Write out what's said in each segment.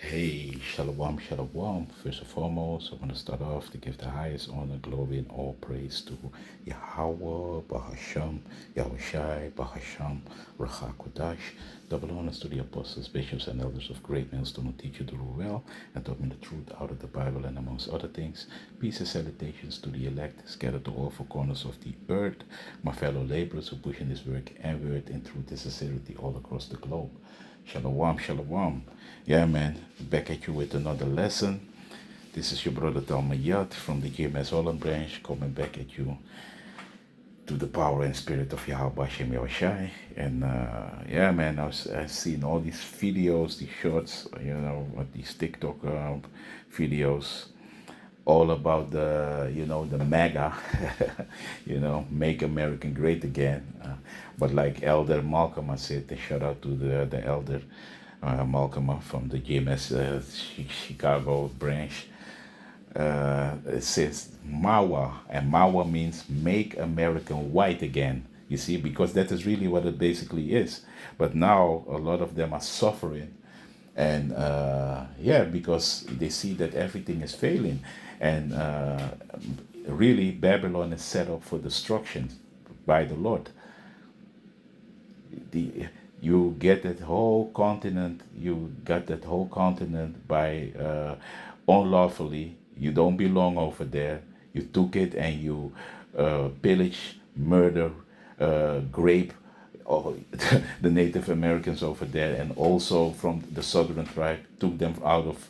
Hey, shalom, shalom. First and foremost, I want to start off to give the highest honor, glory, and all praise to Yahweh, Bahasham, Yahushai, Bahasham, Rachakodash. Double honors to the apostles, bishops, and elders of great millstone who teach you to rule well and taught me the truth out of the Bible and amongst other things. Peace and salutations to the elect scattered to all four corners of the earth, my fellow laborers who push in this work and word in truth and sincerity all across the globe. Shalom, shalom. Yeah, man, back at you with another lesson. This is your brother Talmayat from the GMS Holland branch, coming back at you to the power and spirit of Yahweh Shem Yahushai. And yeah, man, I've seen all these videos, these shorts, these TikTok videos, all about the MAGA, make American great again. But like Elder Malcolm, I said, a shout out to the Elder Malcolm from the GMS Chicago branch. It says Mawa, and Mawa means make America white again. You see, because that is really what it basically is. But now a lot of them are suffering, and yeah, because they see that everything is failing, and really Babylon is set up for destruction by the Lord. The you get that whole continent, you got that whole continent by unlawfully. You don't belong over there. You took it and you pillage, murder, grape all the Native Americans over there, and also from the southern tribe, took them out of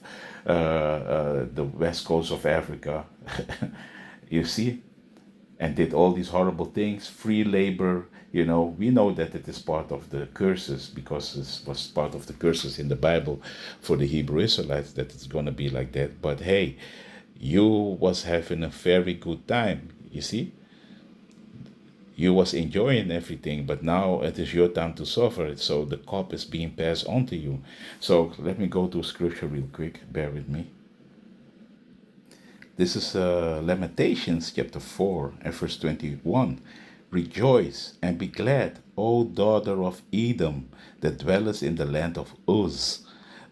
the west coast of Africa. You see, and did all these horrible things, free labor. We know that it is part of the curses, because it was part of the curses in the Bible for the Hebrew Israelites, that it's going to be like that. But hey, you was having a very good time, you see. You was enjoying everything, but now it is your time to suffer. So the cup is being passed on to you. So let me go to scripture real quick. Bear with me. This is Lamentations chapter 4 and verse 21. Rejoice and be glad, O daughter of Edom, that dwellest in the land of Uz.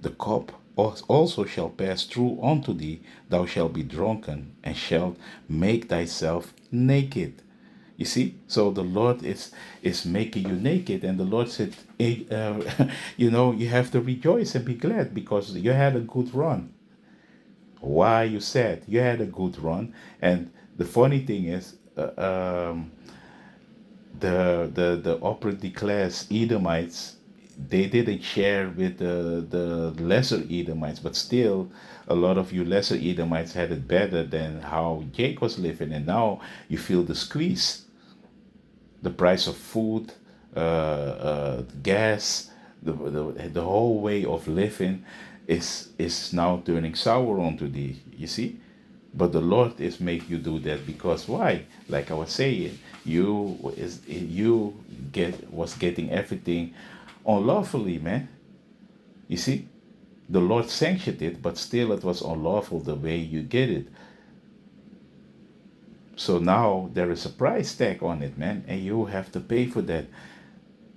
The cup also shall pass through unto thee, thou shalt be drunken, and shalt make thyself naked. You see, so the Lord is making you naked, and the Lord said, hey, you have to rejoice and be glad because you had a good run. Why, you said you had a good run, and the funny thing is, the upper class Edomites, they didn't share with the lesser Edomites, but still a lot of you lesser Edomites had it better than how Jake was living, and now you feel the squeeze. The price of food, gas, the whole way of living is now turning sour onto thee. You see, but the Lord is make you do that because why? Like I was saying, you was getting everything unlawfully, man. You see, the Lord sanctioned it, but still it was unlawful the way you get it. So now there is a price tag on it, man, and you have to pay for that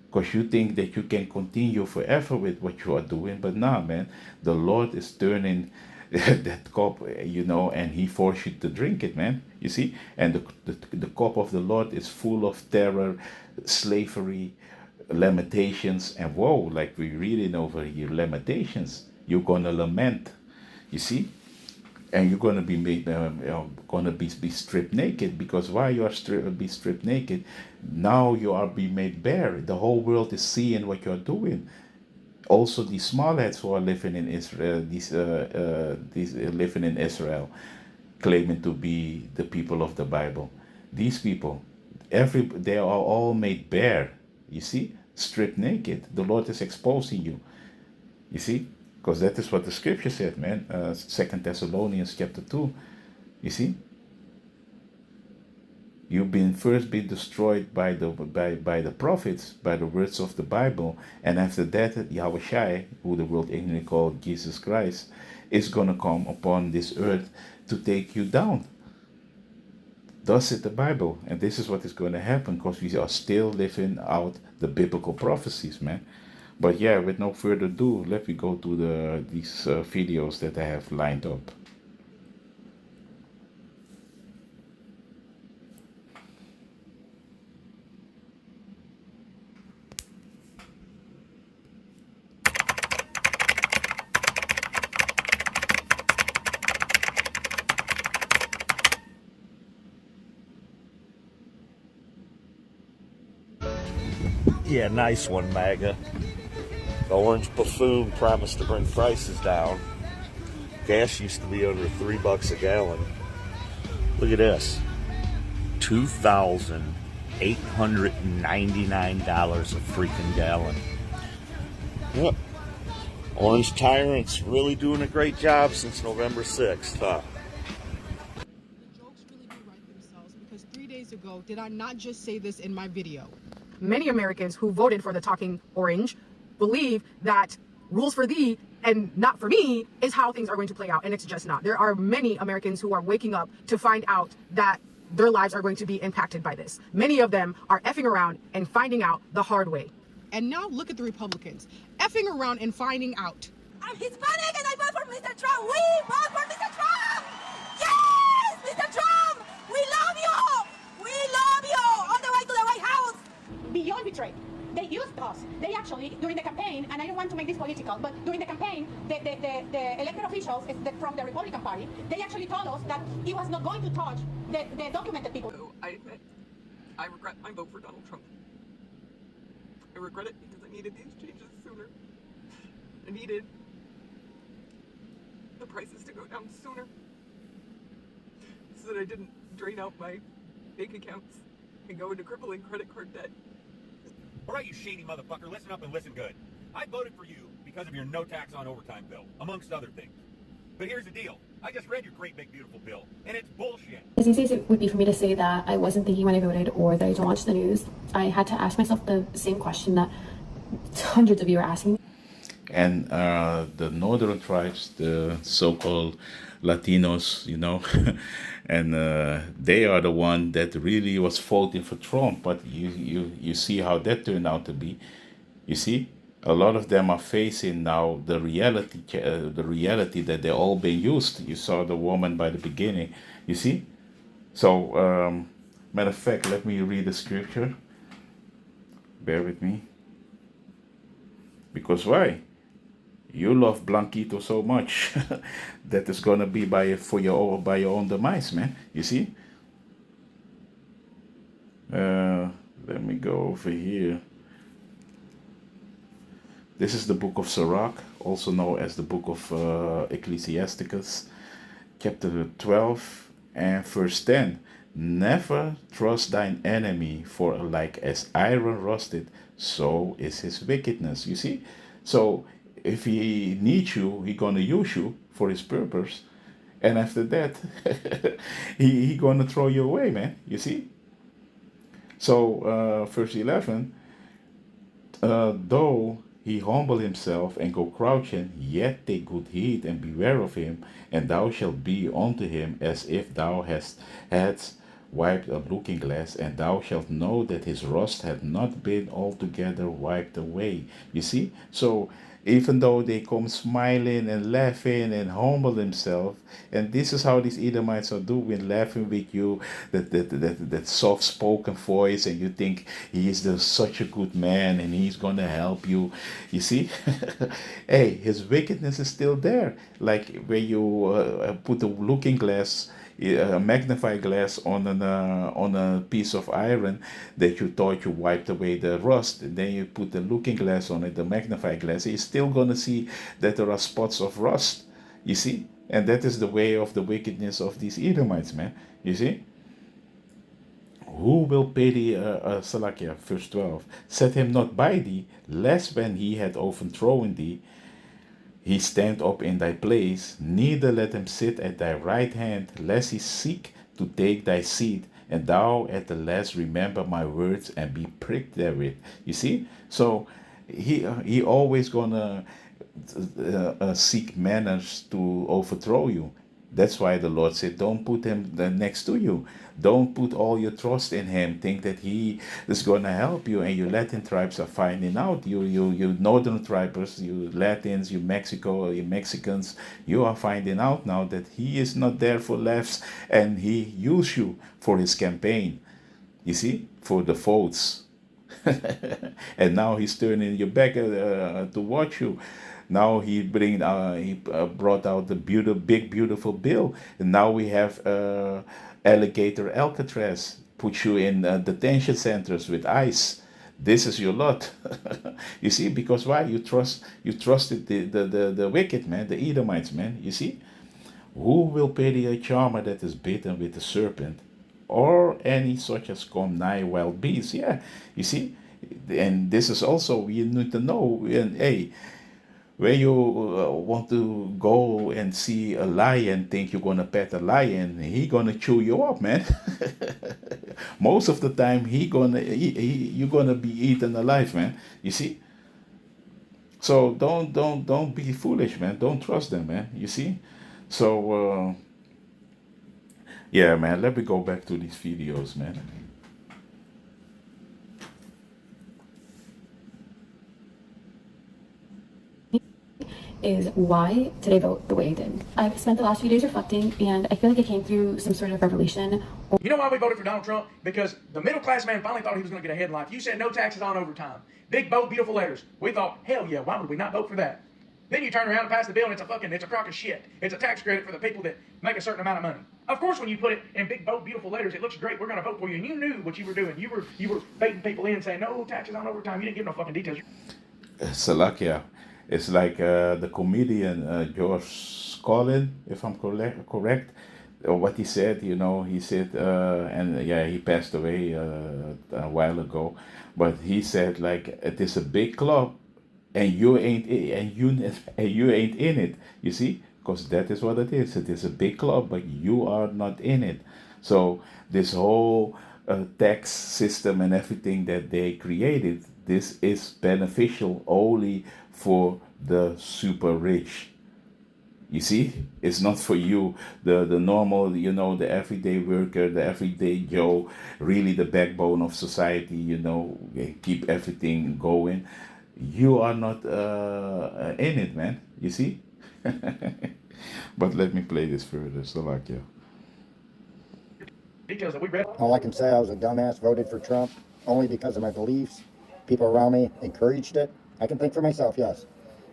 because you think that you can continue forever with what you are doing. But nah, man, the Lord is turning that cup, and He forced you to drink it, man. You see, and the cup of the Lord is full of terror, slavery, lamentations, and woe. Like we reading over here, lamentations. You're gonna lament. You see, and you're going to be made going to be stripped naked, because while you are be stripped naked, now you are being made bare. The whole world is seeing what you're doing. Also these smallheads who are living in Israel, these living in Israel, claiming to be the people of the Bible, these people, they are all made bare. You see, stripped naked. The Lord is exposing you. You see, because that is what the scripture said, man. 2 Thessalonians chapter 2. You see, you've been first been destroyed by the prophets, by the words of the Bible, and after that, Yahweh, who the world ignorantly called Jesus Christ, is gonna come upon this earth to take you down. Thus said the Bible, and this is what is going to happen because we are still living out the biblical prophecies, man. But yeah, with no further ado, let me go to these videos that I have lined up. Yeah, nice one, MAGA. The orange buffoon promised to bring prices down. Gas used to be under $3 a gallon. Look at this. $2,899 a freaking gallon. Yep. Orange Tyrant's really doing a great job since November 6th, huh? The jokes really do write themselves because 3 days ago, did I not just say this in my video? Many Americans who voted for the talking orange believe that rules for thee and not for me is how things are going to play out, and it's just not. There are many Americans who are waking up to find out that their lives are going to be impacted by this. Many of them are effing around and finding out the hard way. And now look at the Republicans effing around and finding out. I'm Hispanic and I vote for Mr. Trump. We vote for Mr. Trump. Yes, Mr. Trump. We love you. We love you. On the way to the White House. Beyond betrayed. They used us. They actually, during the campaign, and I don't want to make this political, but during the campaign, the elected officials from the Republican Party, they actually told us that he was not going to touch the documented people. So I admit, I regret my vote for Donald Trump. I regret it because I needed these changes sooner. I needed the prices to go down sooner so that I didn't drain out my bank accounts and go into crippling credit card debt. All right, you shady motherfucker, listen up and listen good. I voted for you because of your no tax on overtime bill, amongst other things. But here's the deal. I just read your great big beautiful bill, and it's bullshit. As easy as it would be for me to say that I wasn't thinking when I voted or that I don't watch the news, I had to ask myself the same question that hundreds of you are asking. And the northern tribes, the so-called Latinos, and they are the one that really was voting for Trump. But you see how that turned out to be. You see, a lot of them are facing now the reality that they're all being used. You saw the woman by the beginning. You see, so matter of fact, let me read the scripture. Bear with me. Because why? You love Blanquito so much that it's gonna be by your own demise, man. You see? Let me go over here. This is the book of Sirach, also known as the book of Ecclesiasticus, chapter 12 and verse 10. Never trust thine enemy, for like as iron rusted, so is his wickedness. You see? So if he needs you, he gonna use you for his purpose, and after that, he gonna throw you away, man. You see? So verse 11, though he humble himself and go crouching, yet take good heed and beware of him, and thou shalt be unto him as if thou hadst wiped a looking glass, and thou shalt know that his rust hath not been altogether wiped away. You see? So even though they come smiling and laughing and humble themselves, and this is how these Edomites are doing, laughing with you, that soft-spoken voice, and you think he is such a good man and he's gonna help you. You see, hey, his wickedness is still there. Like when you put a looking glass, a magnifying glass on a piece of iron that you thought you wiped away the rust, and then you put the looking glass on it, the magnifying glass, you're still gonna see that there are spots of rust. You see, and that is the way of the wickedness of these Edomites, man. You see. Who will pay thee, Salakia, verse 12? Set him not by thee, lest when he had overthrown thee, he stand up in thy place, neither let him sit at thy right hand, lest he seek to take thy seat, and thou at the last remember my words and be pricked therewith. You see? So he always gonna seek manners to overthrow you. That's why the Lord said, don't put him next to you. Don't put all your trust in him. Think that he is going to help you. And your Latin tribes are finding out. You northern tribers, you Latins, you Mexico, you Mexicans, you are finding out now that he is not there for laughs, and he used you for his campaign. You see, for the votes. And now he's turning your back to watch you. Now he brought out the big beautiful bill, and now we have alligator Alcatraz, put you in detention centers with ICE. This is your lot. You see, because why? You trusted the wicked, man, the Edomites, man. You see, who will pity a charmer that is bitten with a serpent, or any such as come nigh wild beasts? Yeah, you see, and this is also you need to know. And hey, when you want to go and see a lion, think you're gonna pet a lion, he gonna chew you up, man. Most of the time, you're gonna be eaten alive, man. You see. So don't be foolish, man. Don't trust them, man. You see. So yeah, man. Let me go back to these videos, man. Is why did I vote the way I did? I've spent the last few days reflecting, and I feel like I came through some sort of revelation. You know why we voted for Donald Trump? Because the middle class man finally thought he was going to get ahead in life. You said no taxes on overtime. Big, bold, beautiful letters. We thought, hell yeah, why would we not vote for that? Then you turn around and pass the bill, and it's a crock of shit. It's a tax credit for the people that make a certain amount of money. Of course, when you put it in big, bold, beautiful letters, it looks great. We're going to vote for you. And you knew what you were doing. You were baiting people in, saying no taxes on overtime. You didn't give no fucking details. Salakia. It's like the comedian George Carlin, if I'm correct. What he said, he said, and yeah, he passed away a while ago. But he said, like, it is a big club, and you ain't in it. You see, because that is what it is. It is a big club, but you are not in it. So this whole tax system and everything that they created, this is beneficial only for the super rich. You see, it's not for you, the normal, the everyday worker, the everyday Joe, really the backbone of society. Keep everything going. You are not in it, man. You see. But let me play this further. Slovakia. Details that we read. All I can say, I was a dumbass, voted for Trump only because of my beliefs. People around me encouraged it. I can think for myself, yes.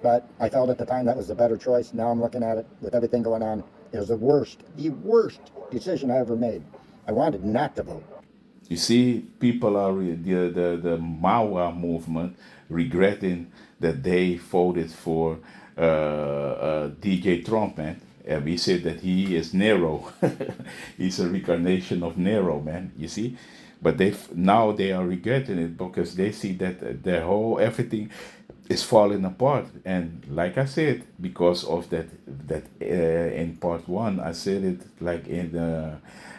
But I felt at the time that was the better choice. Now I'm looking at it with everything going on. It was the worst decision I ever made. I wanted not to vote. You see, people are the Mawa movement regretting that they voted for DJ Trump, man. And we said that he is Nero. He's a reincarnation of Nero, man. You see, but now they are regretting it because they see that their whole everything is falling apart. And like I said, because of that in part one, I said it like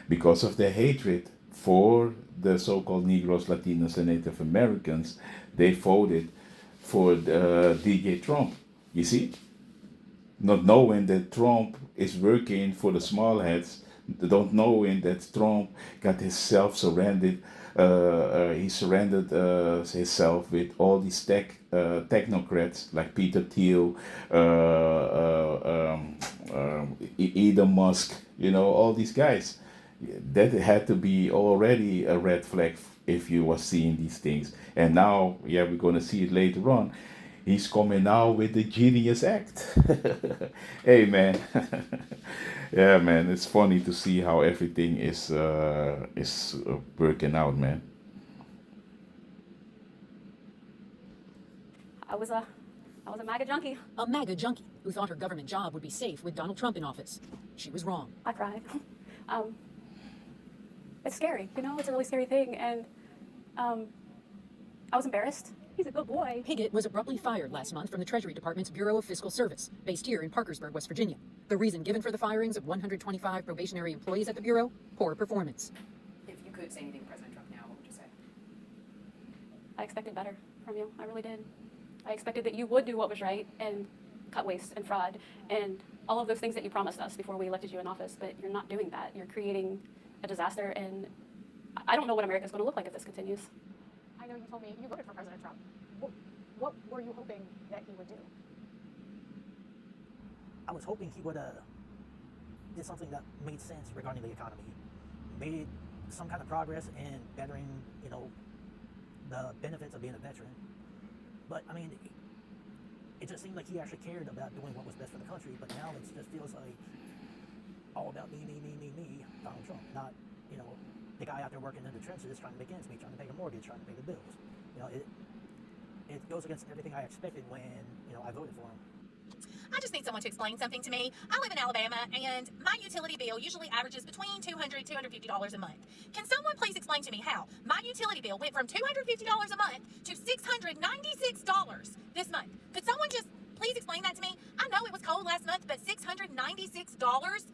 because of the hatred for the so-called Negroes, Latinos, and Native Americans, they voted for DJ Trump. You see, not knowing that Trump is working for the small heads, don't knowing that Trump got himself surrendered. He surrendered himself with all these technocrats like Peter Thiel, Elon Musk, all these guys. That had to be already a red flag if you were seeing these things. And now, yeah, we're going to see it later on. He's coming now with the Genius Act. Hey, man. Yeah, man, it's funny to see how everything is working out, man. I was a MAGA junkie. A MAGA junkie who thought her government job would be safe with Donald Trump in office. She was wrong. I cried. It's scary, it's a really scary thing, and I was embarrassed. He's a good boy. Pigott was abruptly fired last month from the Treasury Department's Bureau of Fiscal Service, based here in Parkersburg, West Virginia. The reason given for the firings of 125 probationary employees at the Bureau? Poor performance. If you could say anything to President Trump now, what would you say? I expected better from you. I really did. I expected that you would do what was right, and cut waste and fraud and all of those things that you promised us before we elected you in office, but you're not doing that. You're creating a disaster, and I don't know what America's going to look like if this continues. I know you told me you voted for President Trump. What were you hoping that he would do? I was hoping he would did something that made sense regarding the economy, made some kind of progress in bettering, the benefits of being a veteran. But I mean, it just seemed like he actually cared about doing what was best for the country. But now it just feels like all about me, Donald Trump, not the guy out there working in the trenches trying to make ends meet, trying to pay a mortgage, trying to pay the bills. It goes against everything I expected when I voted for him. I just need someone to explain something to me. I live in Alabama, and my utility bill usually averages between $200 to $250 a month. Can someone please explain to me how my utility bill went from $250 a month to $696 this month? Could someone just please explain that to me? I know it was cold last month, but $696?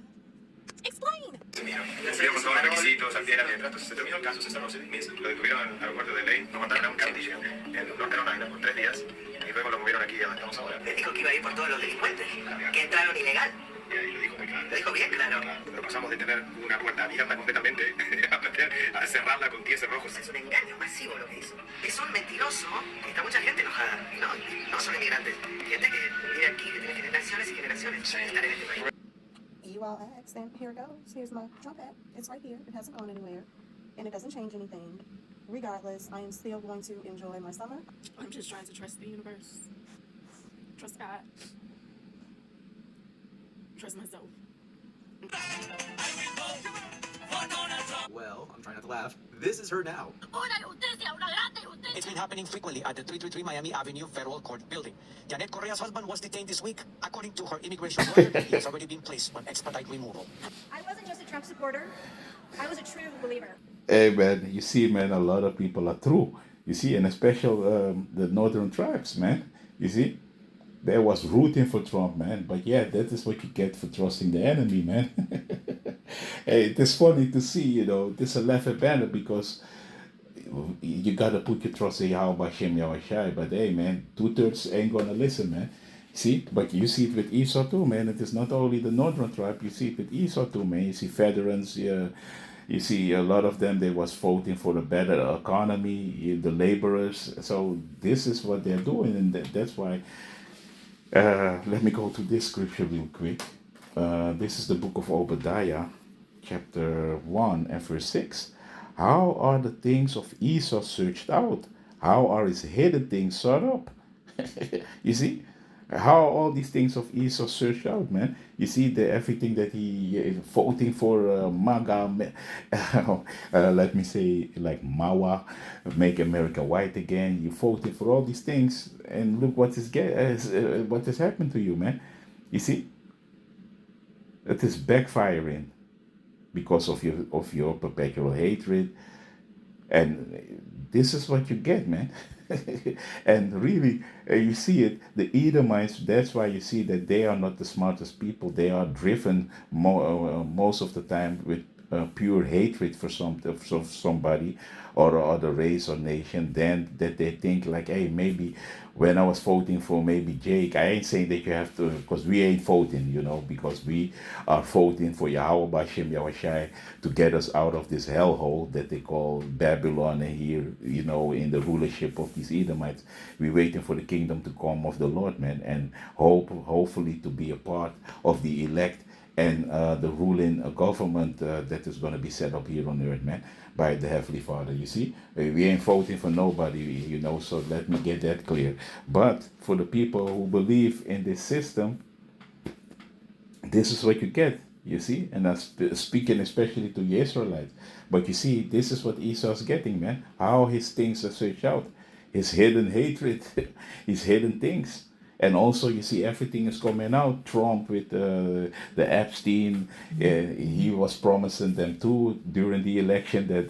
Explain. Cumplíamos todos los requisitos, al pie de la letra, entonces se terminó el caso, se cerró 6 meses, lo detuvieron al aeropuerto de Ley, nos mandaron a un county jail en North Carolina por 3 días y luego lo movieron aquí a donde estamos ahora. Le dijo que iba a ir por todos los delincuentes, que entraron ilegal. Y ahí lo dijo muy claro. Lo dijo bien claro. Pero pasamos de tener una puerta abierta completamente a cerrarla con 10 cerrojos. Es un engaño masivo lo que hizo. Es un mentiroso que está mucha gente enojada. Y no son inmigrantes. Gente que vive aquí, que tiene generaciones y generaciones de estar en este país. You all asked, and here it goes. Here's my Trump app. It's right here. It hasn't gone anywhere, and it doesn't change anything. Regardless, I am still going to enjoy my summer. I'm just trying to trust the universe. Trust God. Trust myself. Well, I'm trying not to laugh. This is her now. It's been happening frequently at the 333 Miami Avenue Federal Court building. Janet Correa's husband was detained this week. According to her immigration lawyer, he has already been placed on expedite removal. I wasn't just a Trump supporter. I was a true believer. Hey man, you see, man, a lot of people are true. You see, and especially the northern tribes, man. You see, they was rooting for Trump, man. But yeah, that is what you get for trusting the enemy, man. Hey, it is funny to see, this is a laughing banner because you gotta put your trust in Yahweh Hashem Yahushai. But hey, man, 2/3 ain't gonna listen, man. See, but you see it with Esau too, man. It is not only the northern tribe. You see it with Esau too, man. You see veterans. You see a lot of them. They was voting for a better economy. The laborers. So this is what they're doing, and that's why. Let me go to this scripture real quick. This is the book of Obadiah, chapter 1 and verse 6. How are the things of Esau searched out? How are his hidden things sought up? You see? How are all these things of Esau searched out, man? You see everything that he is voting for MAGA, let me say like MAWA, Make America White Again. You voting for all these things, and look what has happened to you, man. You see, it is backfiring because of your perpetual hatred, and this is what you get, man. And really, you see it, the Edomites, that's why you see that they are not the smartest people. They are driven most of the time with pure hatred for somebody or other race or nation, then that they think like, hey, maybe when I was voting for maybe Jake, I ain't saying that you have to, because we ain't voting, because we are voting for Yahweh Hashem Yahushai to get us out of this hellhole that they call Babylon and here, in the rulership of these Edomites. We're waiting for the kingdom to come of the Lord, man, and hopefully to be a part of the elect and the ruling government that is going to be set up here on earth, man, by the Heavenly Father. You see, we ain't voting for nobody, so let me get that clear. But for the people who believe in this system, this is what you get, you see, and I'm speaking especially to the Israelites. But you see, this is what Esau's getting, man, how his things are searched out, his hidden hatred, his hidden things. And also, you see, everything is coming out. Trump with the Epstein, he was promising them too during the election that,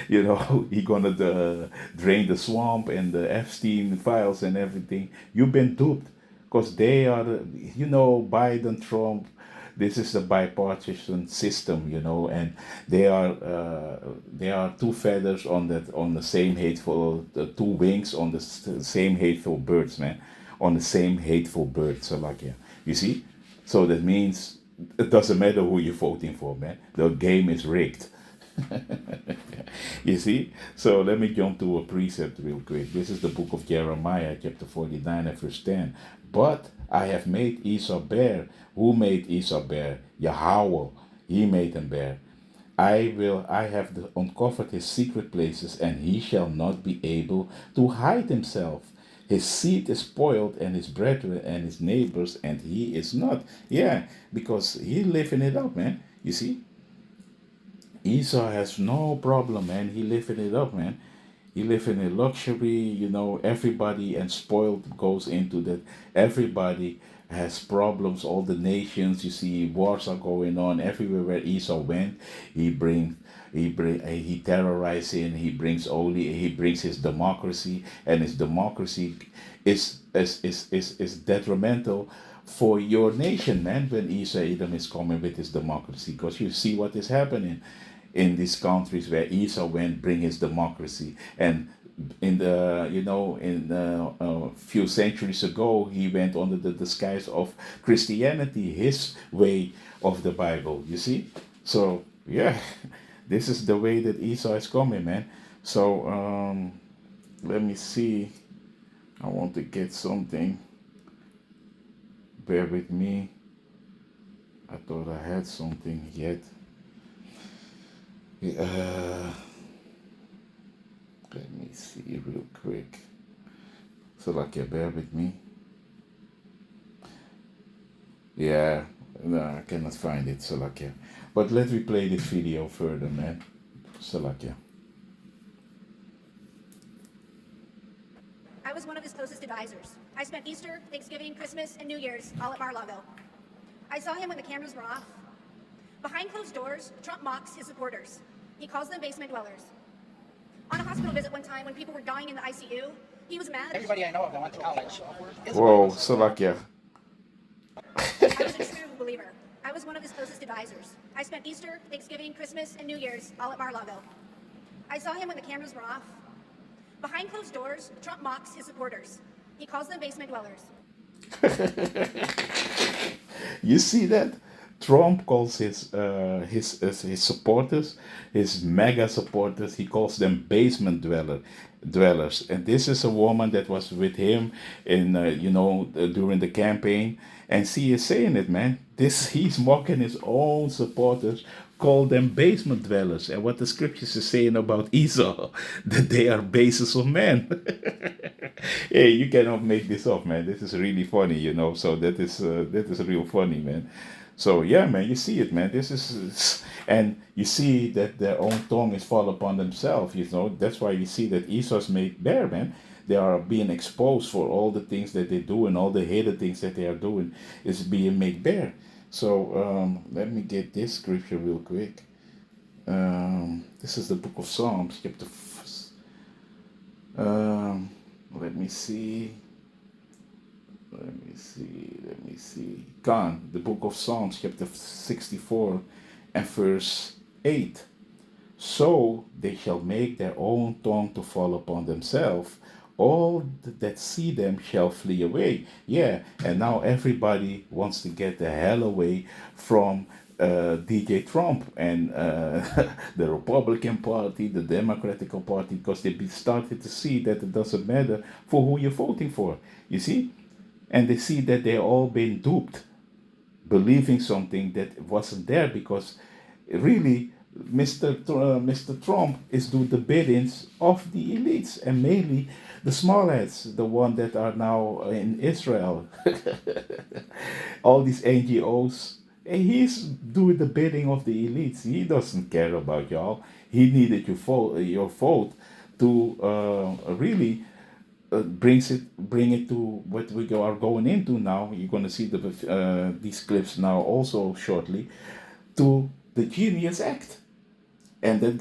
he gonna drain the swamp and the Epstein files and everything. You've been duped because they are, Biden, Trump. This is a bipartisan system, and they are two feathers on the same hateful, two wings on the same hateful birds, man. on the same hateful bird, Salakia. You see? So that means it doesn't matter who you're voting for, man. The game is rigged. You see? So let me jump to a precept real quick. This is the book of Jeremiah, chapter 49 and verse 10. But I have made Esau bare. Who made Esau bare? Yahweh. He made him bare. I have uncovered his secret places, and he shall not be able to hide himself. His seed is spoiled, and his brethren and his neighbors, and he is not. Yeah, because he living it up, man. You see? Esau has no problem, man. He living it up, man. He living in luxury, everybody, and spoiled goes into that. Everybody has problems. All the nations, you see, wars are going on everywhere where Esau went. He terrorizing. He brings his democracy, and his democracy is detrimental for your nation, man. When Esau Edom is coming with his democracy, because you see what is happening in these countries where Esau went, bring his democracy. And in a few centuries ago, he went under the disguise of Christianity, his way of the Bible, you see? So, yeah, this is the way that Esau is coming, man. So, let me see. I want to get something. Bear with me. I thought I had something yet. Let me see real quick. So bear with me. Yeah, no, I cannot find it, Salakia. But let me play this video further, man. Salakia. I was one of his closest advisors. I spent Easter, Thanksgiving, Christmas, and New Year's all at Mar-a-Lago. I saw him when the cameras were off. Behind closed doors, Trump mocks his supporters. He calls them basement dwellers. On a hospital visit one time when people were dying in the ICU, he was mad. Everybody I know of that went to college. Whoa, Salakia. I was a true believer. I was one of his closest advisors. I spent Easter, Thanksgiving, Christmas, and New Year's all at Mar-a-Lago. I saw him when the cameras were off. Behind closed doors, Trump mocks his supporters. He calls them basement dwellers. You see that? Trump calls his supporters, his mega supporters, he calls them basement dwellers. And this is a woman that was with him in during the campaign, and she is saying it, man. He's mocking his own supporters, call them basement dwellers. And what the scriptures is saying about Esau, that they are bases of men. Hey, you cannot make this up, man. This is really funny, So that is real funny, man. So yeah, man, you see it, man. And you see that their own tongue is fall upon themselves. That's why you see that Esau's made bare, man. They are being exposed for all the things that they do, and all the hidden things that they are doing is being made bare. So let me get this scripture real quick. This is the book of Psalms, chapter. Let me see. Khan, the book of Psalms, chapter 64 and verse 8. So they shall make their own tongue to fall upon themselves. All that see them shall flee away. Yeah, and now everybody wants to get the hell away from DJ Trump and the Republican Party, the Democratic Party, because they started to see that it doesn't matter for who you're voting for. You see? And they see that they're all been duped, believing something that wasn't there, because really Mr. Trump is doing the biddings of the elites, and mainly the smallheads, the one that are now in Israel. All these NGOs, and he's doing the bidding of the elites. He doesn't care about y'all. He needed your vote to really bring it to what we are going into now. You're going to see these clips now also shortly, to the Genius Act. And that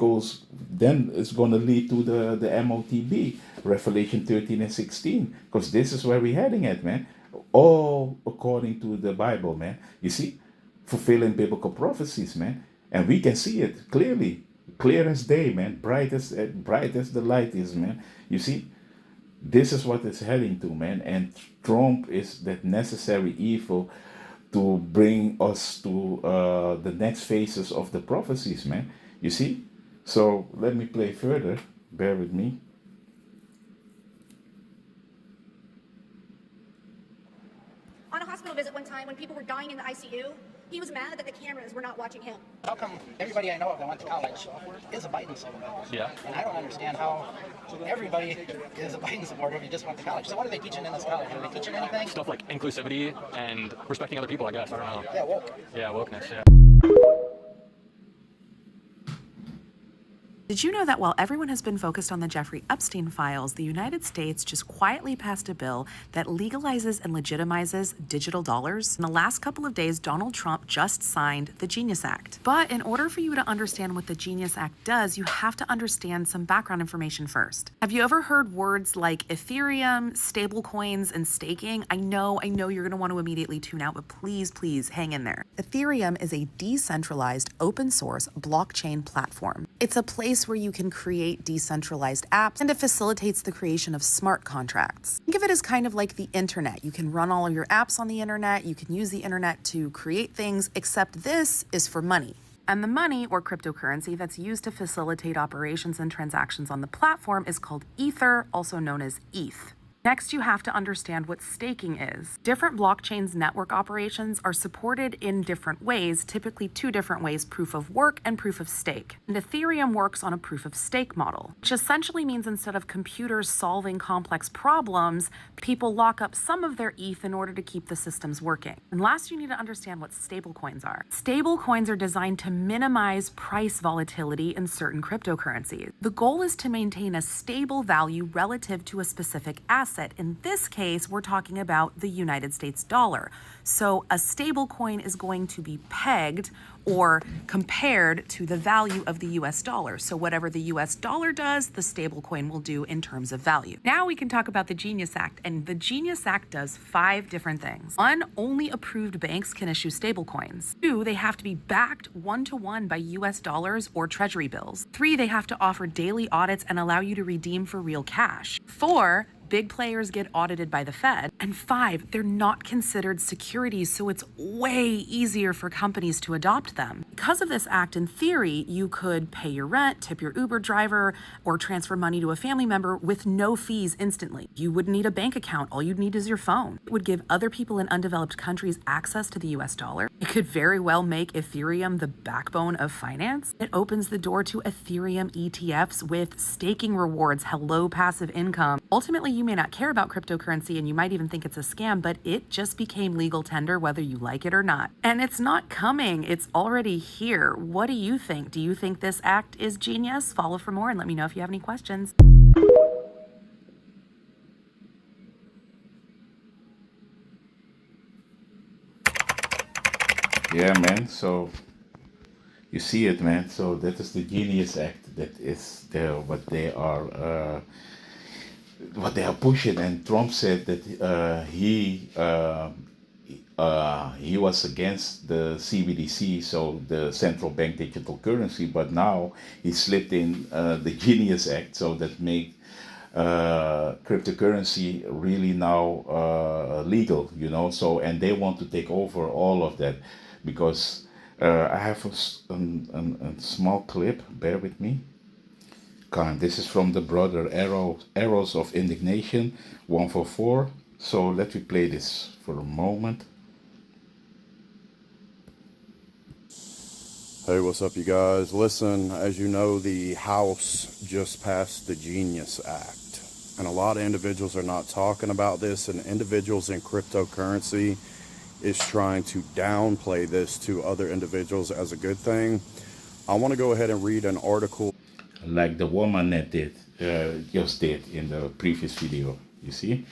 then it's going to lead to the MOTB, Revelation 13 and 16, because this is where we're heading at, man. All according to the Bible, man. You see, fulfilling biblical prophecies, man. And we can see it clearly, clear as day, man. Bright as the light is, man. You see, This is what it's heading to, man. And Trump is that necessary evil to bring us to the next phases of the prophecies, man. You see? So let me play further. Bear with me. On a hospital visit one time when people were dying in the ICU, he was mad that the cameras were not watching him. How come everybody I know of that went to college is a Biden supporter? Yeah. And I don't understand how everybody is a Biden supporter if you just went to college. So what are they teaching in this college? Are they teaching anything? Stuff like inclusivity and respecting other people, I guess. I don't know. Yeah, woke. Yeah, wokeness, yeah. Did you know that while everyone has been focused on the Jeffrey Epstein files, the United States just quietly passed a bill that legalizes and legitimizes digital dollars? In the last couple of days, Donald Trump just signed the Genius Act. But in order for you to understand what the Genius Act does, you have to understand some background information first. Have you ever heard words like Ethereum, stablecoins, and staking? I know you're going to want to immediately tune out, but please hang in there. Ethereum is a decentralized, open source blockchain platform. It's a place where you can create decentralized apps, and it facilitates the creation of smart contracts. Think of it as kind of like the internet. You can run all of your apps on the internet, you can use the internet to create things, except this is for money. And the money, or cryptocurrency, that's used to facilitate operations and transactions on the platform is called Ether, also known as ETH. Next, you have to understand what staking is. Different blockchains' network operations are supported in different ways, typically two different ways, proof of work and proof of stake. And Ethereum works on a proof of stake model, which essentially means instead of computers solving complex problems, people lock up some of their ETH in order to keep the systems working. And last, you need to understand what stablecoins are. Stablecoins are designed to minimize price volatility in certain cryptocurrencies. The goal is to maintain a stable value relative to a specific asset. In this case, we're talking about the United States dollar. So a stable coin is going to be pegged or compared to the value of the US dollar. So whatever the US dollar does, the stable coin will do in terms of value. Now we can talk about the Genius Act, and the Genius Act does 5 different things. 1, only approved banks can issue stable coins. 2, they have to be backed 1-to-1 by US dollars or treasury bills. 3, they have to offer daily audits and allow you to redeem for real cash. 4, big players get audited by the Fed. And 5, they're not considered securities, so it's way easier for companies to adopt them. Because of this act, in theory, you could pay your rent, tip your Uber driver, or transfer money to a family member with no fees instantly. You wouldn't need a bank account. All you'd need is your phone. It would give other people in undeveloped countries access to the US dollar. It could very well make Ethereum the backbone of finance. It opens the door to Ethereum ETFs with staking rewards, hello passive income. Ultimately, you may not care about cryptocurrency and you might even think it's a scam, but it just became legal tender whether you like it or not. And it's not coming, it's already here. What do you think? Do you think this act is genius? Follow for more and let me know if you have any questions. Yeah, man. So you see it, man. So that is the Genius Act. That is what they are pushing. And Trump said that he was against the CBDC, so the central bank digital currency. But now he slipped in the Genius Act, so that make cryptocurrency really now legal, you know. So and they want to take over all of that. Because I have a small clip, bear with me. This is from the brother Arrows of Indignation 144. So let me play this for a moment. Hey, what's up, you guys? Listen, as you know, the House just passed the Genius Act. And a lot of individuals are not talking about this, and individuals in cryptocurrency is trying to downplay this to other individuals as a good thing. I want to go ahead and read an article. Like the woman that just did in the previous video, you see?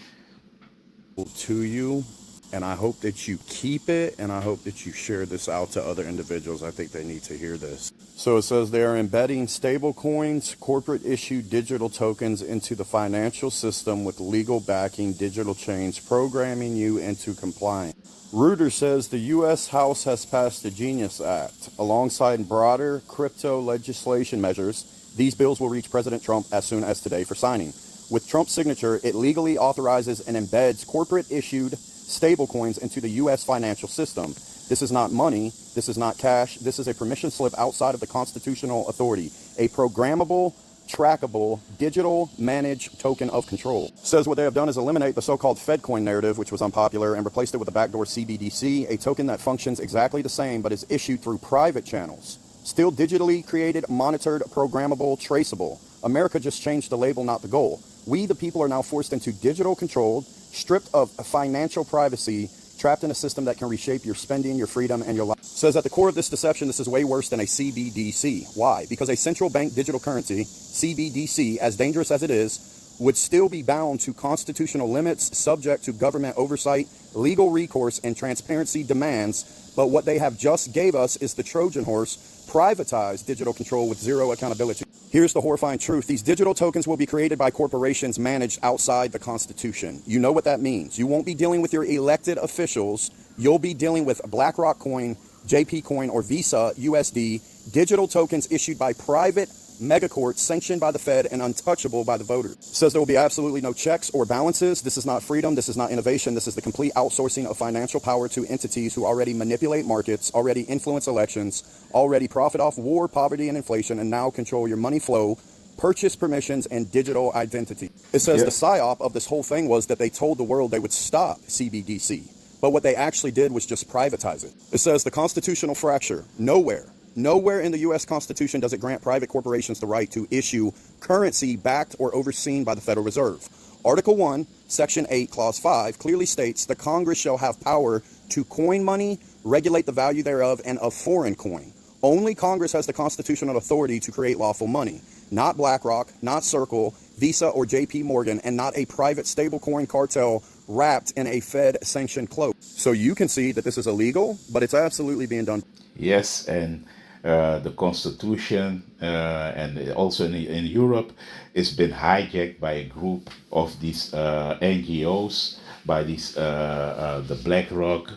To you, and I hope that you keep it, and I hope that you share this out to other individuals. I think they need to hear this. So it says they are embedding stable coins, corporate issued digital tokens into the financial system with legal backing, digital chains, programming you into compliance. Reuters says the U.S. House has passed the Genius Act. Alongside broader crypto legislation measures, these bills will reach President Trump as soon as today for signing. With Trump's signature, it legally authorizes and embeds corporate-issued stablecoins into the U.S. financial system. This is not money. This is not cash. This is a permission slip outside of the constitutional authority, a programmable, trackable, digital managed token of control. Says what they have done is eliminate the so-called FedCoin narrative, which was unpopular, and replaced it with a backdoor CBDC, a token that functions exactly the same but is issued through private channels. Still digitally created, monitored, programmable, traceable. America just changed the label, not the goal. We, the people, are now forced into digital control, stripped of financial privacy, trapped in a system that can reshape your spending, your freedom, and your life. Says at the core of this deception, this is way worse than a CBDC. Why? Because a central bank digital currency, CBDC, as dangerous as it is, would still be bound to constitutional limits, subject to government oversight, legal recourse, and transparency demands. But what they have just gave us is the Trojan horse, privatized digital control with zero accountability. Here's the horrifying truth. These digital tokens will be created by corporations managed outside the Constitution. You know what that means. You won't be dealing with your elected officials. You'll be dealing with BlackRock Coin, JP Coin, or Visa USD, digital tokens issued by private megacourts sanctioned by the Fed and untouchable by the voters. Says there will be absolutely no checks or balances. This is not freedom. This is not innovation. This is the complete outsourcing of financial power to entities who already manipulate markets, already influence elections, already profit off war, poverty, and inflation, and now control your money flow, purchase permissions, and digital identity. It says the psyop of this whole thing was that they told the world they would stop CBDC. But what they actually did was just privatize it. It says the constitutional fracture. Nowhere in the U.S. Constitution does it grant private corporations the right to issue currency backed or overseen by the Federal Reserve. Article 1, Section 8, Clause 5 clearly states the Congress shall have power to coin money, regulate the value thereof, and of foreign coin. Only Congress has the constitutional authority to create lawful money. Not BlackRock, not Circle, Visa, or JP Morgan, and not a private stablecoin cartel wrapped in a Fed-sanctioned cloak. So you can see that this is illegal, but it's absolutely being done. Yes, and the Constitution and also in Europe, it's been hijacked by a group of these NGOs, by these the BlackRock,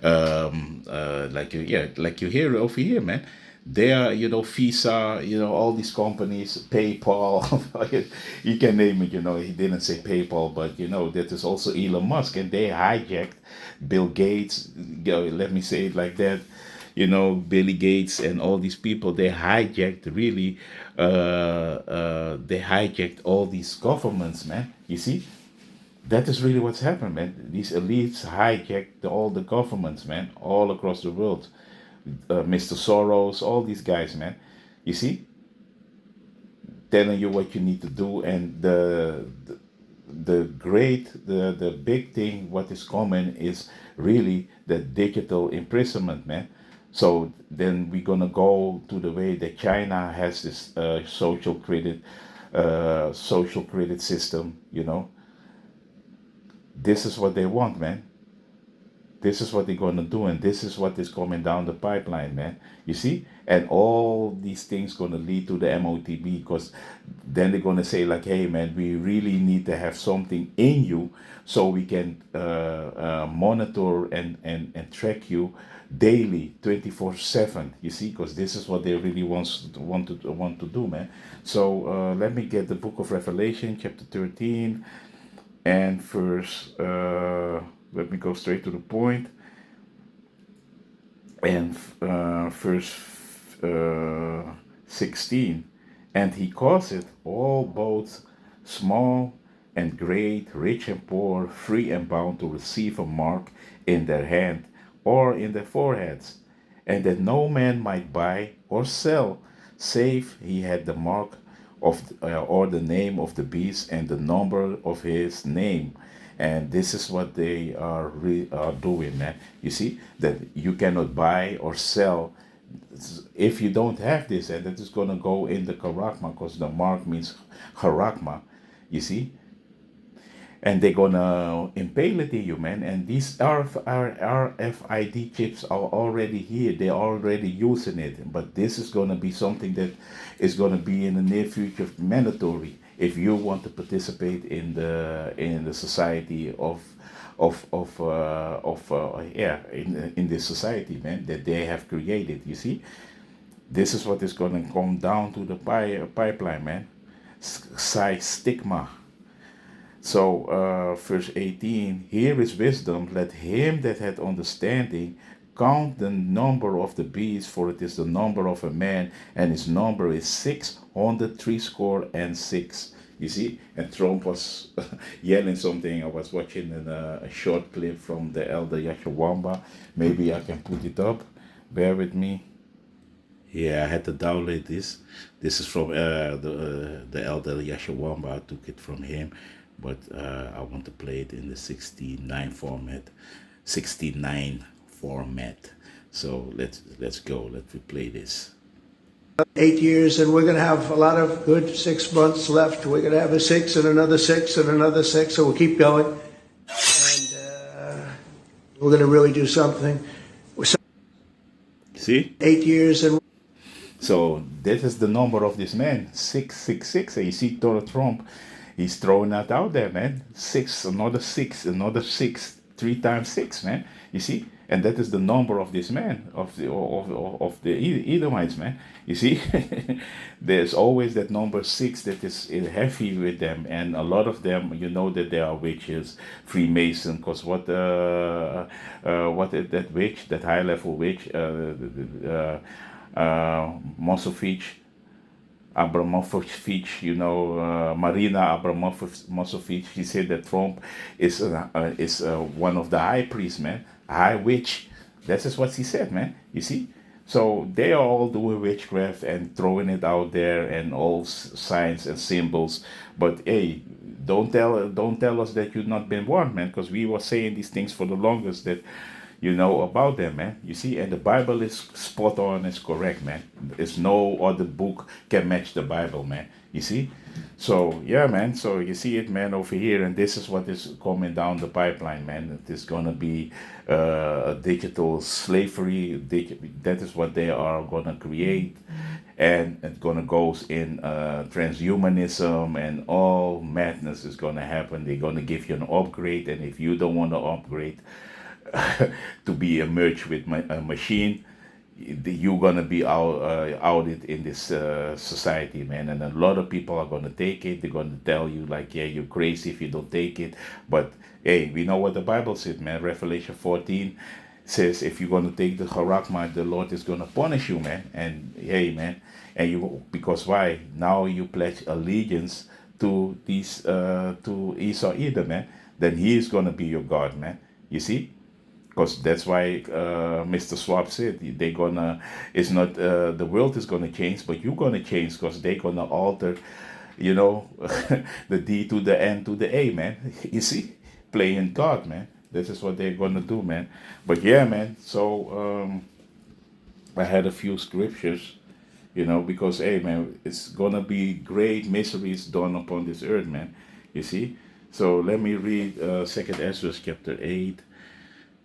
like you hear over here, man. They are, Visa, all these companies, PayPal, you can name it, he didn't say PayPal, but, that is also Elon Musk, and they hijacked Bill Gates, let me say it like that, Billy Gates and all these people, they hijacked they hijacked all these governments, man, you see? That is really what's happened, man. These elites hijacked all the governments, man, all across the world. Mr. Soros, all these guys, man. You see? Telling you what you need to do, and the big thing, what is coming is really the digital imprisonment, man. So then we're gonna go to the way that China has this social credit system, This is what they want, man. This is what they're going to do, and this is what is coming down the pipeline, man. You see? And all these things going to lead to the MOTB, because then they're going to say, like, hey, man, we really need to have something in you so we can monitor and track you daily, 24/7. You see? Because this is what they really want to do, man. So let me get the book of Revelation, chapter 13, and verse... let me go straight to the point. And verse 16. And he causeth all, both small and great, rich and poor, free and bound, to receive a mark in their hand or in their foreheads, and that no man might buy or sell, save he had the mark of or the name of the beast and the number of his name. And this is what they are doing, man. You see, that you cannot buy or sell if you don't have this, and that is going to go in the charagma, because the mark means charagma, you see. And they're going to impale it in you, man. And these RFID chips are already here. They're already using it. But this is going to be something that is going to be in the near future mandatory if you want to participate in the society in this society, man, that they have created. You see, this is what is going to come down to the pipeline, man. Stigma. So, verse 18, here is wisdom. Let him that hath understanding count the number of the beasts, for it is the number of a man, and his number is 666. You see, and Trump was yelling something. I was watching a short clip from the elder Yashawamba. Maybe I can put it up. Bear with me. Yeah, I had to download this. This is from the elder Yashawamba. I took it from him, but I want to play it in the 69 format. 69 format. So let's go. Let's replay this. 8 years, and we're going to have a lot of good 6 months left. We're going to have a 6 and another 6 and another 6, so we'll keep going. And we're going to really do something. See? 8 years, and so this is the number of this man, 666. And you see Donald Trump, he's throwing that out there, man. 6, another 6, another 6, 3 times 6, man. You see? And that is the number of this man, of the Edomites, man. You see, there's always that number 6 that is heavy with them, and a lot of them, you know, that they are witches, Freemason. Because what is that witch, that high level witch, Abramovich, you know, Marina Abramovich, she said that Trump is one of the high priests, man, high witch. This is what she said, man. You see, so they are all doing witchcraft and throwing it out there and all signs and symbols. But hey, don't tell us that you've not been warned, man, because we were saying these things for the longest that you know about them, man. You see, and the Bible is spot on, it's correct, man. There's no other book can match the Bible, man. You see? So yeah, man. So you see it, man, over here, and this is what is coming down the pipeline, man. It is gonna be a digital slavery. That is what they are gonna create, and it's gonna go in transhumanism, and all madness is gonna happen. They're gonna give you an upgrade, and if you don't want to upgrade to be merged with a machine, you're gonna be outed in this society, man. And a lot of people are gonna take it. They're gonna tell you like, yeah, you're crazy if you don't take it. But hey, we know what the Bible says, man. Revelation 14 says if you're gonna take the Harakma, the Lord is gonna punish you, man. And hey, man, and you, because why? Now you pledge allegiance to these to Esau either, man. Then he is gonna be your God, man. You see? Because that's why Mr. Swab said they're gonna, it's not the world is gonna change, but you're gonna change, because they're gonna alter, you know, the D to the N to the A, man. You see, playing God, man. This is what they're gonna do, man. But yeah, man. So I had a few scriptures, you know, because hey, man, it's gonna be great miseries done upon this earth, man. You see. So let me read 2nd Ezra chapter 8.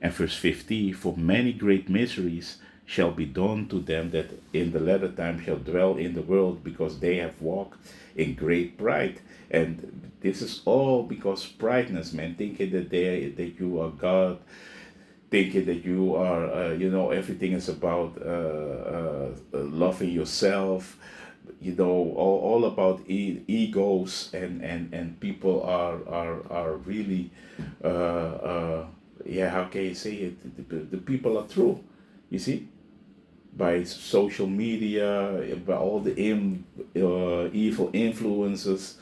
And verse 50, for many great miseries shall be done to them that in the latter time shall dwell in the world, because they have walked in great pride. And this is all because prideness, man, thinking that that you are God, thinking that you are, you know, everything is about loving yourself, you know, all about egos, and people are really yeah, how can you say it? The people are true, you see, by social media, by all the evil influences,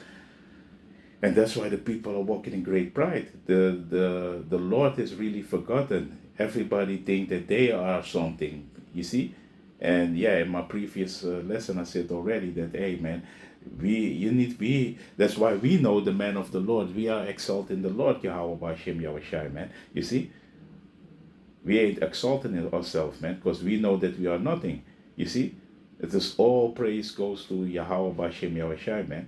and that's why the people are walking in great pride. The Lord is really forgotten. Everybody think that they are something, you see, and yeah, in my previous lesson I said already that hey, man, that's why we know the man of the Lord. We are exalting the Lord, Yahweh B'Shem Yahushai, man. You see? We ain't exalting ourselves, man, because we know that we are nothing. You see? It is all praise goes to Yahweh B'Shem Yahushai, man.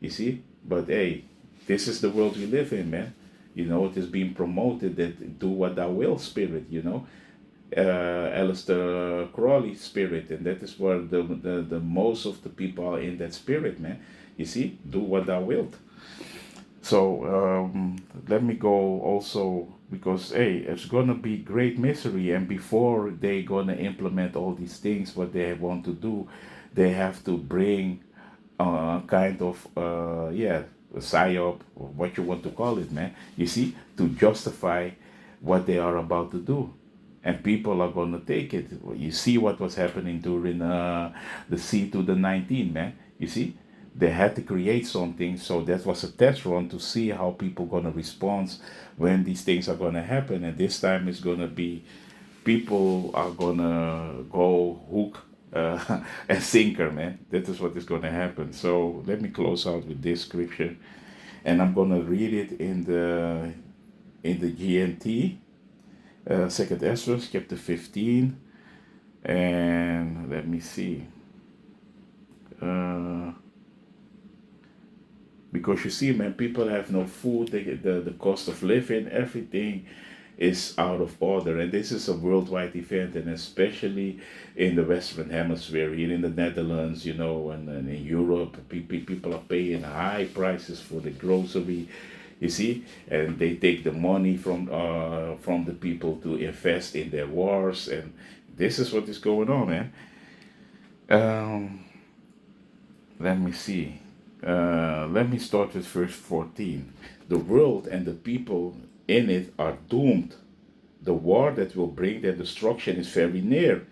You see? But hey, this is the world we live in, man. You know, it is being promoted that do what thou will spirit, you know. Aleister Crowley spirit, and that is where the most of the people are in that spirit, man. You see, do what thou wilt. So let me go also, because hey, it's gonna be great misery, and before they gonna implement all these things what they want to do, they have to bring kind of psyop, or what you want to call it, man. You see, to justify what they are about to do. And people are going to take it. You see what was happening during the C to the 19, man. You see, they had to create something. So that was a test run to see how people going to respond when these things are going to happen. And this time it's going to be, people are going to go hook and sinker, man. That is what is going to happen. So let me close out with this scripture. And I'm going to read it in the GNT. Second Ezra, chapter 15, and let me see. Because you see, man, people have no food. They get the cost of living, everything is out of order, and this is a worldwide event, and especially in the Western Hemisphere, here in the Netherlands, you know, and in Europe, people are paying high prices for the grocery. You see, and they take the money from the people to invest in their wars, and this is what is going on, man. Let me see. Let me start with verse 14. The world and the people in it are doomed. The war that will bring their destruction is very near.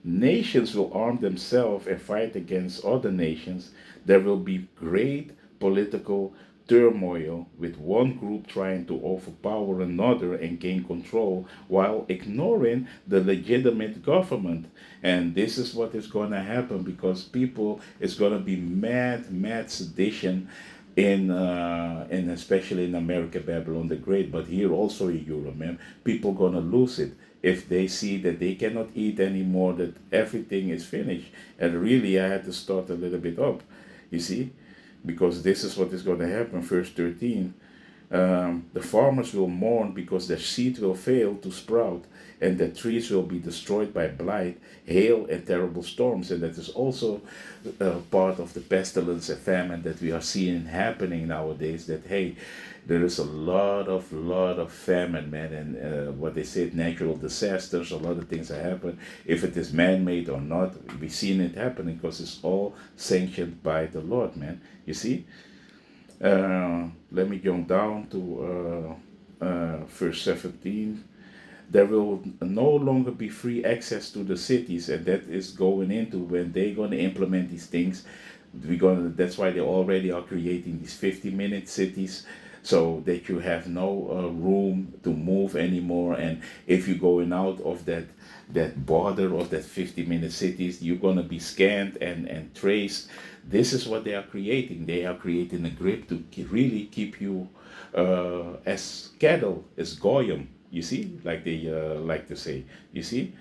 Nations will arm themselves and fight against other nations. There will be great political turmoil, with one group trying to overpower another and gain control while ignoring the legitimate government. And this is what is going to happen, because people is going to be mad sedition in especially in America, Babylon the Great, but here also in Europe, man. People going to lose it if they see that they cannot eat anymore, that everything is finished. And really, I had to start a little bit up, you see, because this is what is going to happen. Verse 13, the farmers will mourn because their seed will fail to sprout, and their trees will be destroyed by blight, hail, and terrible storms. And that is also part of the pestilence and famine that we are seeing happening nowadays, that, hey, there is a lot of famine, man, and what they say, natural disasters, a lot of things that happen. If it is man-made or not, we've seen it happening because it's all sanctioned by the Lord, man. You see? Let me jump down to verse 17. There will no longer be free access to the cities, and that is going into when they're going to implement these things. That's why they already are creating these 50-minute cities, so that you have no room to move anymore. And if you're going out of that border of that 50-minute cities, you're going to be scanned and traced. This is what they are creating. They are creating a grip to really keep you as cattle, as goyim, you see, like they like to say, you see.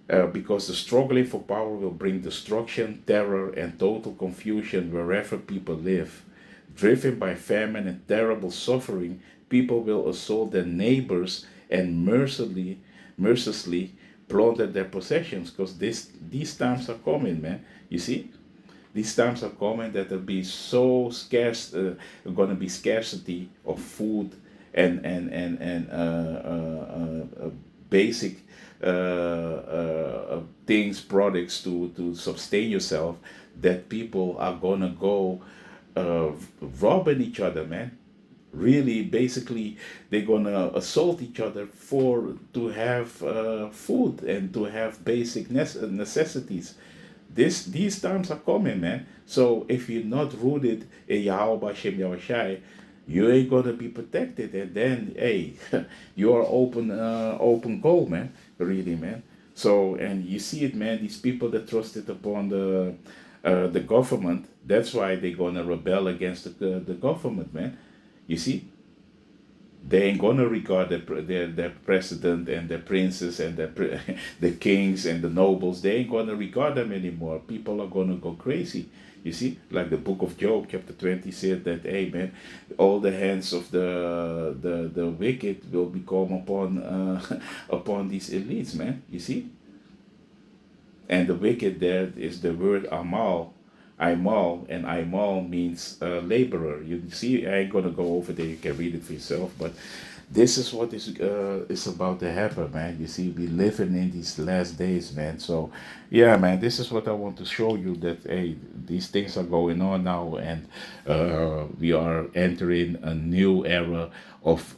Because the struggling for power will bring destruction, terror, and total confusion wherever people live. Driven by famine and terrible suffering, people will assault their neighbors and mercilessly plunder their possessions, because these times are coming, man. You see? These times are coming that there'll be so scarce, going to be scarcity of food and basic things, products to sustain yourself, that people are going to go robbing each other, man. Really, basically, they're going to assault each other to have food and to have basic necessities. These times are coming, man. So if you're not rooted in Yahweh Hashem Yahushai, you ain't gonna be protected, and then, hey, you are open goal, man. Really, man. So, and you see it, man. These people that trusted upon the government, that's why they're gonna rebel against the government, man. You see, they ain't gonna regard their president and their princes and the kings and the nobles. They ain't gonna regard them anymore. People are gonna go crazy. You see, like the book of Job, chapter 20 said that, hey, man, all the hands of the wicked will become upon these elites, man. You see, and the wicked there is the word amal. Aimal, and Aimal means laborer. You see, I ain't gonna go over there, you can read it for yourself, but this is what is about to happen, man. You see, we living in these last days, man. So, yeah, man, this is what I want to show you, that hey, these things are going on now, and we are entering a new era of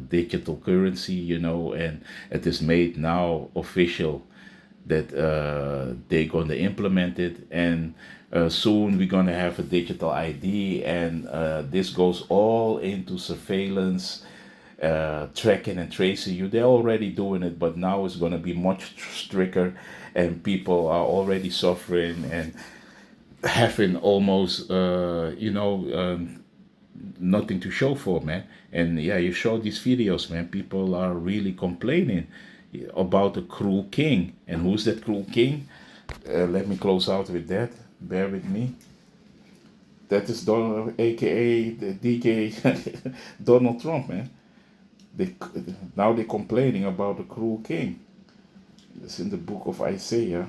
digital currency, you know, and it is made now official that they're going to implement it, and soon we're going to have a digital ID, and this goes all into surveillance, tracking and tracing you. They're already doing it, but now it's going to be much stricter, and people are already suffering and having almost, nothing to show for, man. And yeah, you show these videos, man. People are really complaining about the cruel king. And who's that cruel king? Let me close out with that. Bear with me. That is Donald, aka the DJ Donald Trump, man. Now they're complaining about the cruel king. It's in the book of Isaiah.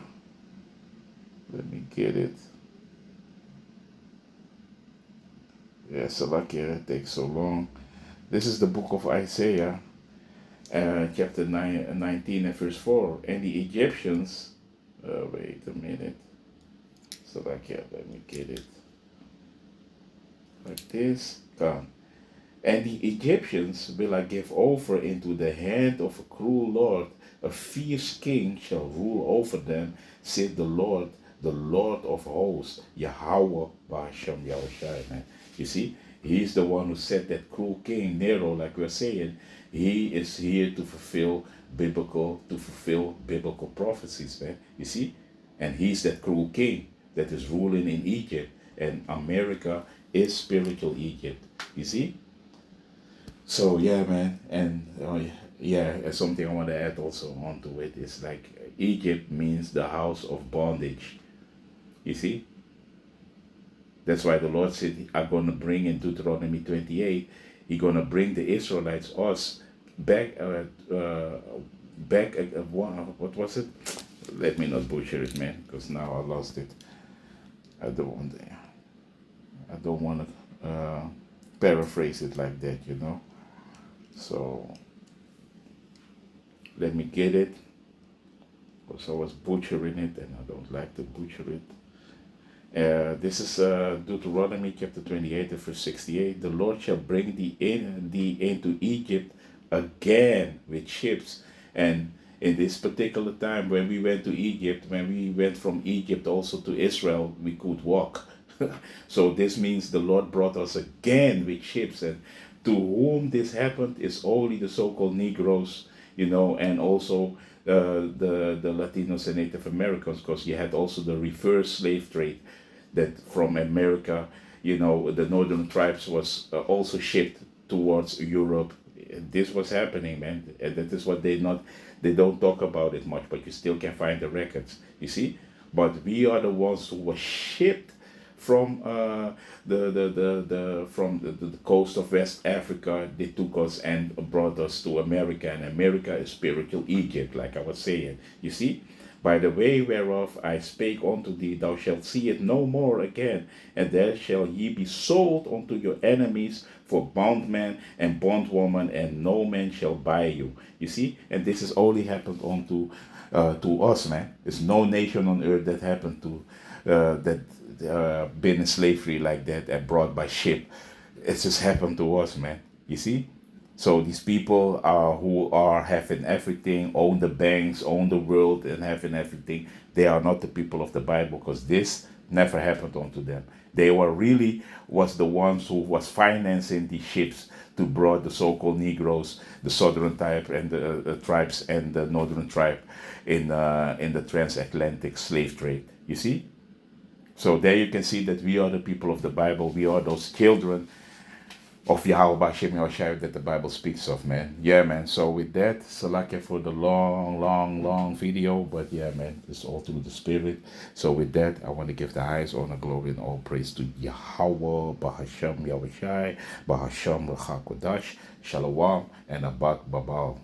Let me get it. Yeah, Salakia, it takes so long. This is the book of Isaiah, chapter 19 and verse 4. And the Egyptians, wait a minute. Salakia, let me get it. Like this, come. And the Egyptians will I give over into the hand of a cruel Lord. A fierce king shall rule over them, said the Lord of hosts, Yahweh Ba'ashem Yahushai, man. You see, he's the one who said that cruel king, Nero, like we're saying, he is here to fulfill biblical prophecies, man. You see? And he's that cruel king that is ruling in Egypt. And America is spiritual Egypt. You see? So yeah, man, and something I want to add also onto it is like Egypt means the house of bondage. You see, that's why the Lord said, "I'm going to bring in Deuteronomy 28. He's going to bring the Israelites, us, back. What was it? Let me not butcher it, man, because now I lost it. I don't want to paraphrase it like that, you know." So let me get it, because I was butchering it and I don't like to butcher it. This is Deuteronomy chapter 28 verse 68. The Lord shall bring thee into Egypt again with ships. And in this particular time when we went to Egypt, when we went from Egypt also to Israel, we could walk. So this means the Lord brought us again with ships, and to whom this happened is only the so-called Negroes, you know, and also the Latinos and Native Americans, because you had also the reverse slave trade that from America, you know, the northern tribes was also shipped towards Europe. This was happening, man, and that is what they don't talk about it much, but you still can find the records, you see. But we are the ones who were shipped from the coast of West Africa. They took us and brought us to America, and America is spiritual Egypt, like I was saying. You see, by the way whereof I spake unto thee, thou shalt see it no more again, and there shall ye be sold unto your enemies for bondman and bondwoman, and no man shall buy you. You see, and this has only happened unto to us, man. There's no nation on earth that happened to been in slavery like that and brought by ship. It's just happened to us, man. You see? So these people who are having everything, own the banks, own the world, and having everything, they are not the people of the Bible, because this never happened unto them. They was the ones who was financing the ships to brought the so-called Negroes, the southern tribe and the tribes and the northern tribe in the transatlantic slave trade. You see? So there you can see that we are the people of the Bible. We are those children of Yahweh Ba'ashem Yahushai that the Bible speaks of, man. Yeah, man. So with that, Salakia for the long video. But yeah, man, it's all through the Spirit. So with that, I want to give the highest honor, glory, and all praise to Yahweh Ba'ashem Yahushai, Ba'ashem Rachakodash, Shalom, and Abak Babal.